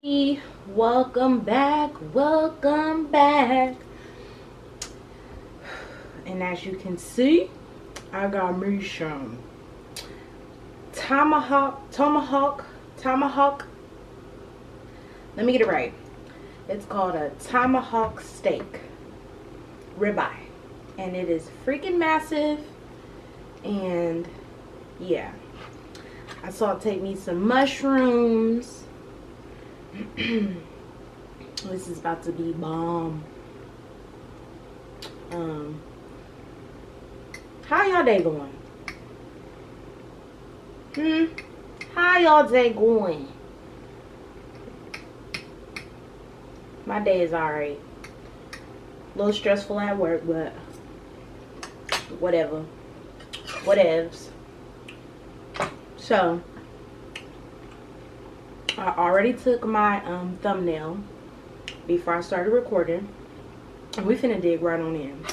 Welcome back, welcome back. And as you can see, I got me some tomahawk. Let me get it right. It's called a tomahawk steak ribeye, and it is freaking massive. And yeah, I sauteed me some mushrooms. This is about to be bomb. How y'all day going? How y'all day going? My day is alright. A little stressful at work, but whatever. Whatevs. So I already took my thumbnail before I started recording, and we finna dig right on in.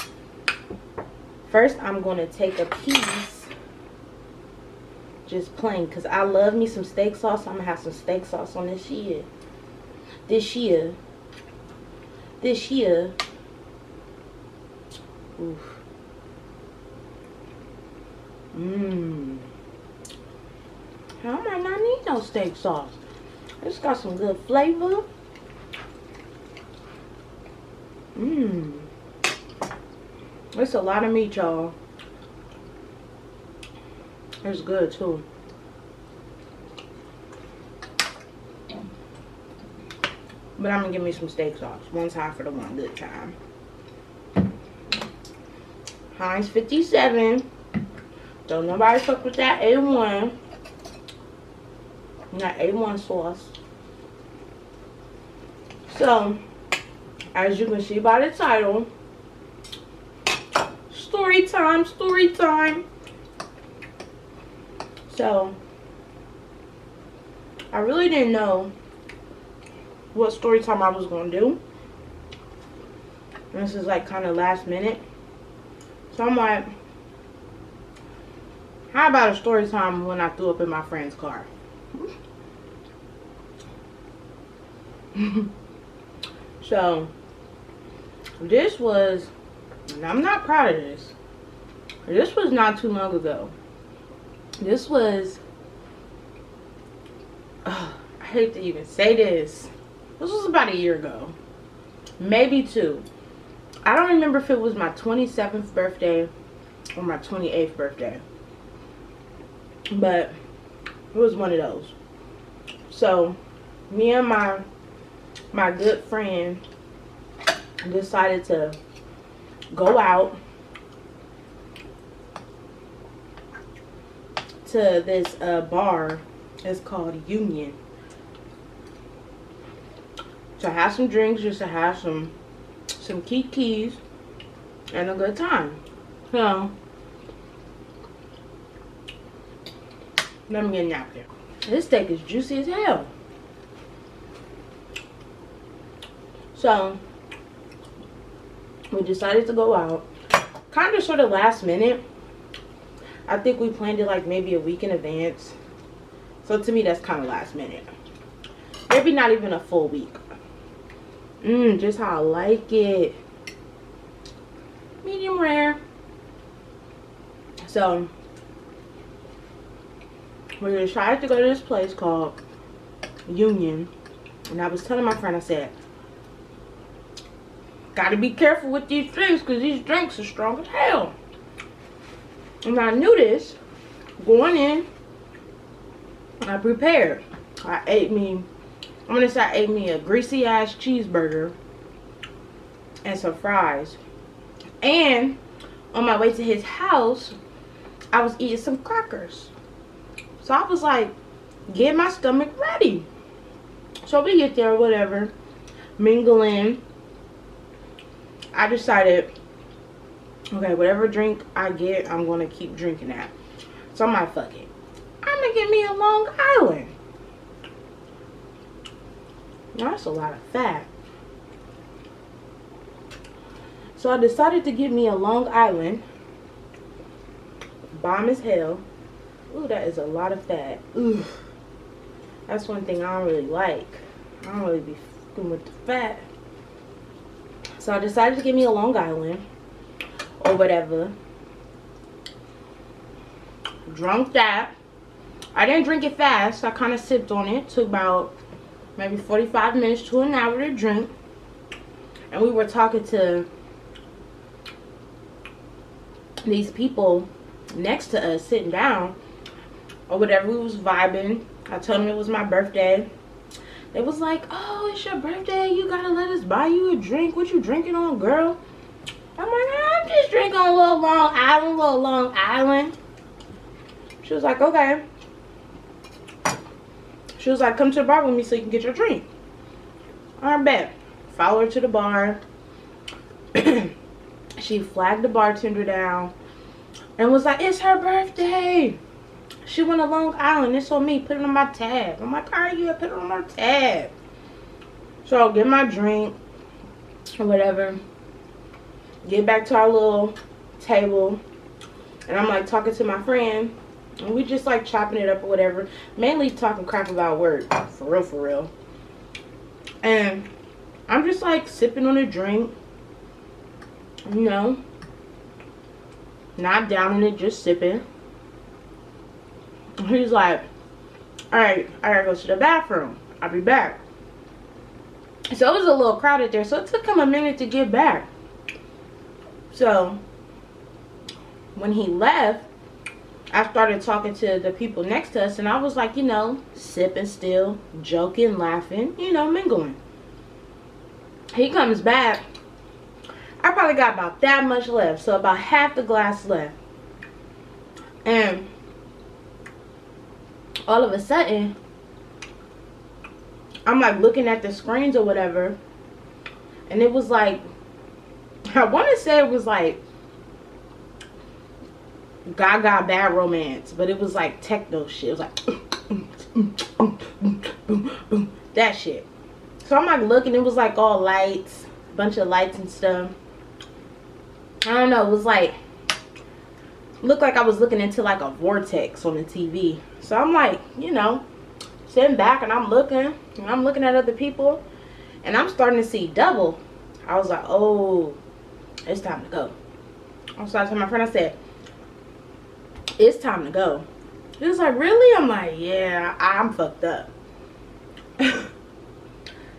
First, I'm gonna take a piece, just plain, cause I love me some steak sauce. I'm gonna have some steak sauce on this here. Oof. I might not need no steak sauce. It's got some good flavor. It's a lot of meat, y'all. It's good too. But I'm gonna give me some steak sauce. One time for the one good time. Heinz 57. Don't nobody fuck with that A1. Not A1 sauce. So, as you can see by the title, story time. So, I really didn't know what story time I was going to do. And this is like kind of last minute. So I'm like, how about a story time when I threw up in my friend's car? So this was, and I'm not proud of this, this was not too long ago. This was, I hate to even say this was about a year ago, maybe two. I don't remember if it was my 27th birthday or my 28th birthday, but it was one of those. So me and my good friend decided to go out to this bar. It's called Union, to have some drinks, just to have some kikis and a good time. So let me get a napkin. This steak is juicy as hell. So we decided to go out, kind of sort of last minute. I think we planned it like maybe a week in advance. So to me, that's kind of last minute. Maybe not even a full week. Just how I like it. Medium rare. So we decided to go to this place called Union. And I was telling my friend, I said, gotta be careful with these drinks, because these drinks are strong as hell. And I knew this going in. I prepared. I ate me a greasy ass cheeseburger and some fries. And on my way to his house, I was eating some crackers. So I was like, get my stomach ready. So we get there, whatever, mingle in. I decided, okay, whatever drink I get, I'm gonna keep drinking that. So I'm like, fuck it, I'm gonna get me a Long Island. Now that's a lot of fat. So I decided to get me a Long Island. Bomb as hell. Ooh, that is a lot of fat. Ooh, that's one thing I don't really like. I don't really be fucking with the fat. So I decided to get me a Long Island or whatever. Drunk that. I didn't drink it fast. I kind of sipped on it. Took about maybe 45 minutes to an hour to drink. And we were talking to these people next to us, sitting down or whatever. We was vibing. I told them it was my birthday. They was like, oh, it's your birthday, you gotta let us buy you a drink. What you drinking on, girl? I'm like, I'm just drinking on a little Long Island. She was like, okay. She was like, come to the bar with me so you can get your drink. I bet. Follow her to the bar. She flagged the bartender down and was like, it's her birthday. She went to Long Island. It's on me. Put it on my tab. I'm like, all right, yeah, put it on my tab. So I'll get my drink or whatever. Get back to our little table. And I'm like talking to my friend. And we just like chopping it up or whatever. Mainly talking crap about work. For real, for real. And I'm just like sipping on a drink. You know. Not downing it, just sipping. He's like, alright, I gotta go to the bathroom. I'll be back. So it was a little crowded there. So it took him a minute to get back. So when he left, I started talking to the people next to us. And I was like, you know, sipping still, joking, laughing, you know, mingling. He comes back. I probably got about that much left. So about half the glass left. And all of a sudden, I'm like looking at the screens or whatever. And it was like, I want to say it was like Gaga Bad Romance. But it was like techno shit. It was like that shit. So I'm like looking. It was like all lights. A bunch of lights and stuff. I don't know. It was like, looked like I was looking into like a vortex on the TV. So I'm like, you know, sitting back and I'm looking. And I'm looking at other people. And I'm starting to see double. I was like, oh, it's time to go. I started to my friend, I said, it's time to go. He was like, really? I'm like, yeah, I'm fucked up.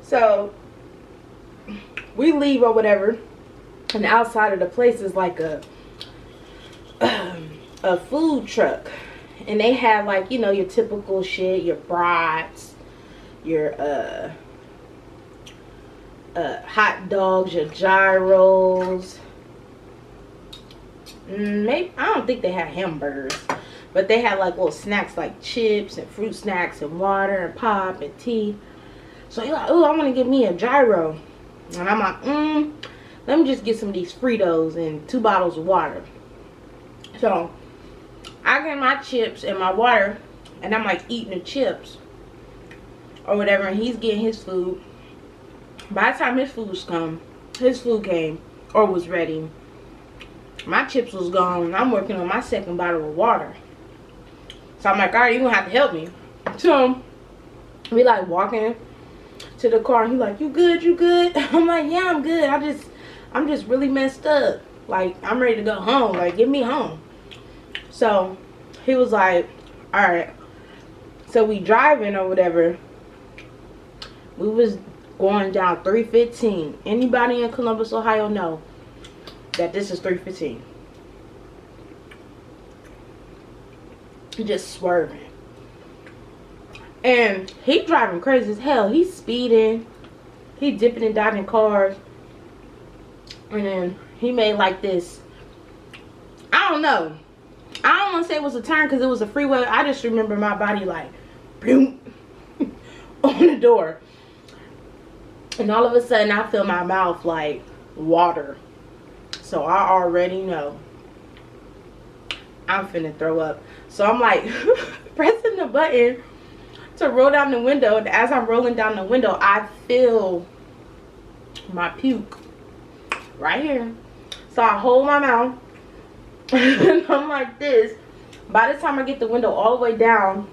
So we leave or whatever. And outside of the place is like a food truck. And they have like, you know, your typical shit, your brats, your hot dogs, your gyros. Maybe, I don't think they had hamburgers, but they had like little snacks like chips and fruit snacks and water and pop and tea. So you're like, oh, I want to get me a gyro. And I'm like, let me just get some of these Fritos and 2 bottles of water. So I get my chips and my water, and I'm like eating the chips or whatever, and he's getting his food. By the time his food came or was ready, my chips was gone. I'm working on my second bottle of water. So I'm like, all right, you're gonna have to help me. So we like walking to the car, and he's like, you good, you good? I'm like, yeah, I'm good. I'm just really messed up. Like, I'm ready to go home. Like, get me home. So he was like, all right. So we driving or whatever. We was going down 315. Anybody in Columbus, Ohio know that this is 315. Just swerving. And he driving crazy as hell. He's speeding. He dipping and dodging cars. And then he made like this, I don't know. I don't want to say it was a turn because it was a freeway. I just remember my body like, boom, on the door. And all of a sudden I feel my mouth like water. So I already know I'm finna throw up. So I'm like pressing the button to roll down the window. And as I'm rolling down the window, I feel my puke right here. So I hold my mouth and I'm like this. By the time I get the window all the way down,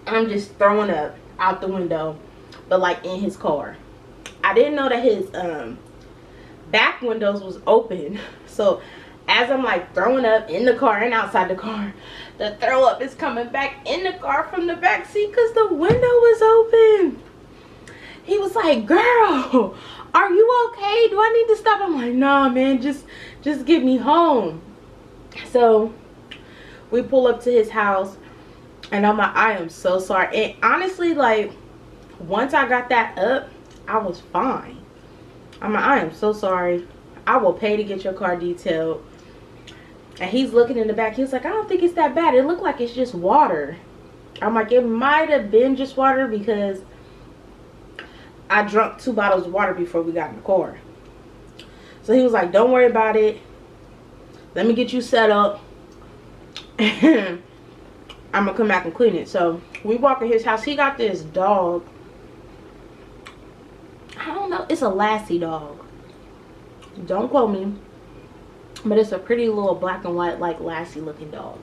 I'm just throwing up. out the window, but like in his car. I didn't know that his back windows was open. So as I'm like throwing up in the car and outside the car, the throw up is coming back in the car from the back seat because the window was open. He was like, girl, are you okay? Do I need to stop? I'm like, nah, man, just get me home. So we pull up to his house, and I'm like, I am so sorry. And honestly, like, once I got that up, I was fine. I'm like, I am so sorry. I will pay to get your car detailed. And he's looking in the back. He was like, I don't think it's that bad. It looked like it's just water. I'm like, it might have been just water because I drank 2 bottles of water before we got in the car. So he was like, don't worry about it. Let me get you set up. And I'm going to come back and clean it. So we walk in his house. He got this dog. I don't know. It's a Lassie dog. Don't quote me. But it's a pretty little black and white, like, Lassie looking dog.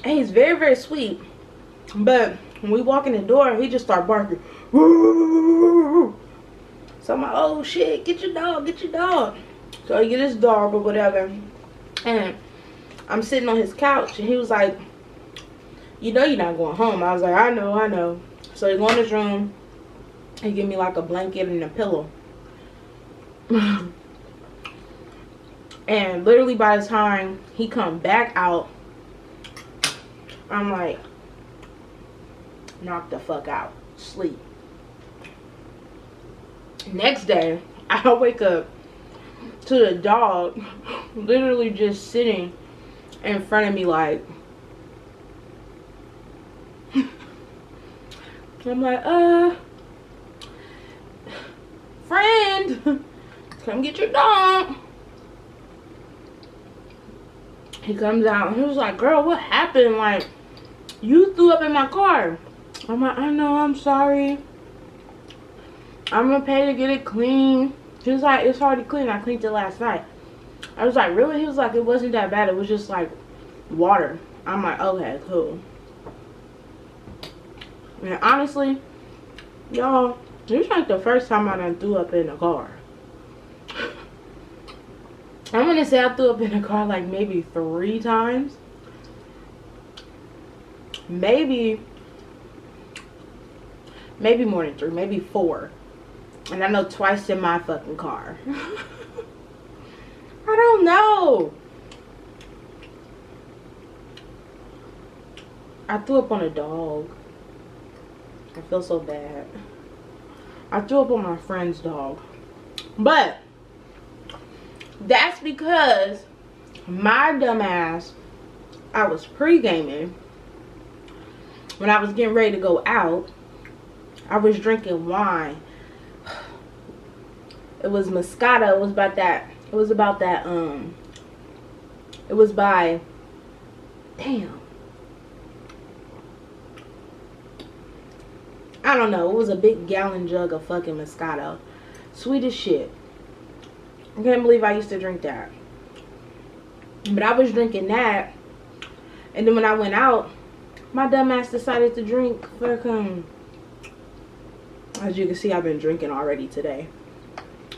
And he's very, very sweet. But when we walk in the door, he just started barking. So I'm like, oh shit, get your dog, get your dog. So I get his dog or whatever. And I'm sitting on his couch, and he was like, you know you're not going home. I was like, I know. So he go in his room. He give me like a blanket and a pillow. And literally by the time he come back out, I'm like, knock the fuck out, sleep. Next day, I wake up to the dog literally just sitting in front of me like, I'm like, friend, come get your dog. He comes out and he was like, girl, what happened? Like, you threw up in my car. I'm like, I know, I'm sorry. I'm gonna pay to get it clean. He was like, it's already clean. I cleaned it last night. I was like, really? He was like, it wasn't that bad. It was just like water. I'm like, okay, cool. And honestly, y'all, this is like the first time I done threw up in a car. I'm gonna say I threw up in a car like maybe 3 times. Maybe more than 3, maybe 4. And I know twice in my fucking car. I don't know. I threw up on a dog. I feel so bad. I threw up on my friend's dog. But that's because my dumb ass, I was pre-gaming. When I was getting ready to go out, I was drinking wine. It was Moscato. It was about that. It was by, damn, I don't know. It was a big gallon jug of fucking Moscato. Sweet as shit. I can't believe I used to drink that. But I was drinking that. And then when I went out, my dumb ass decided to drink fucking, as you can see, I've been drinking already today.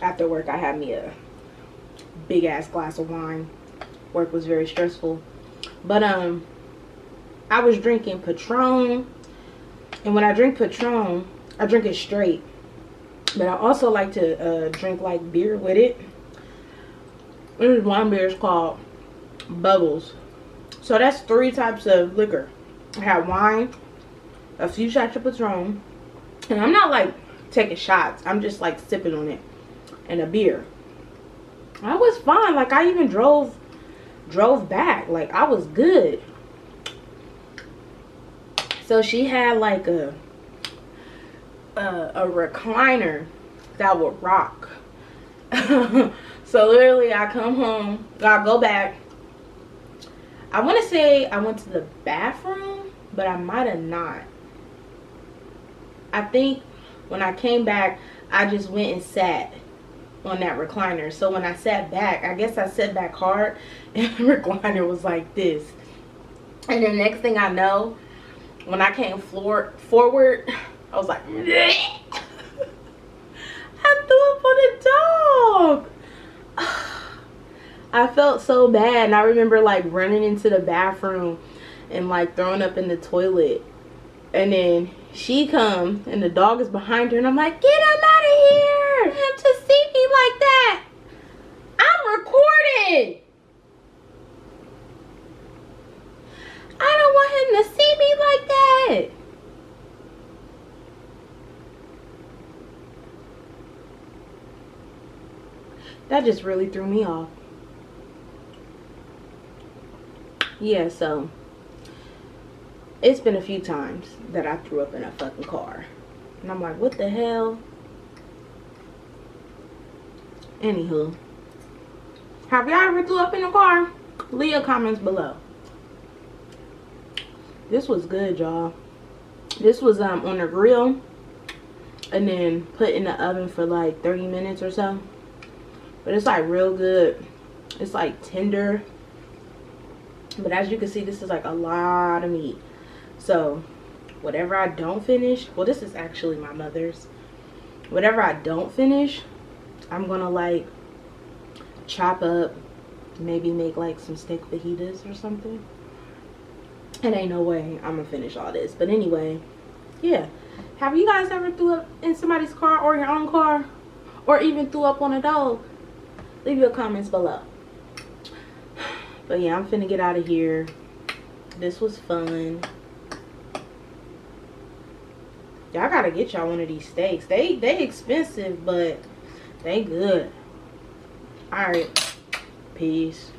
After work, I had me a big ass glass of wine. Work was very stressful. But I was drinking Patron. And when I drink Patron, I drink it straight. But I also like to drink like beer with it. There's one beer, it's called Bubbles. So that's 3 types of liquor. I have wine, a few shots of Patron, and I'm not like taking shots. I'm just like sipping on it, and a beer. I was fine. Like I even drove back. Like I was good. So she had like a recliner that would rock. So literally I come home, I go back. I want to say I went to the bathroom, but I might have not. I think when I came back, I just went and sat on that recliner. So when I sat back, I guess I sat back hard, and the recliner was like this. And the next thing I know, when I came forward, I was like, I threw up on a dog. I felt so bad, and I remember like running into the bathroom and like throwing up in the toilet, and then she comes and the dog is behind her, and I'm like, get him out of here, him to see me like that. I'm recording. I don't want him to see me like that. That just really threw me off. Yeah, so it's been a few times that I threw up in a fucking car. And I'm like, what the hell? Anywho. Have y'all ever threw up in a car? Leave your comments below. This was good, y'all. This was on the grill. And then put in the oven for like 30 minutes or so. But it's like real good. It's like tender. But as you can see, this is like a lot of meat. So whatever I don't finish, well, this is actually my mother's. Whatever I don't finish, I'm gonna like chop up, maybe make like some steak fajitas or something. It ain't no way I'm gonna finish all this. But anyway, yeah. Have you guys ever threw up in somebody's car or your own car, or even threw up on a dog? Leave your comments below. But yeah, I'm finna get out of here. This was fun. Y'all gotta get y'all one of these steaks. They expensive, but they good. Alright. Peace.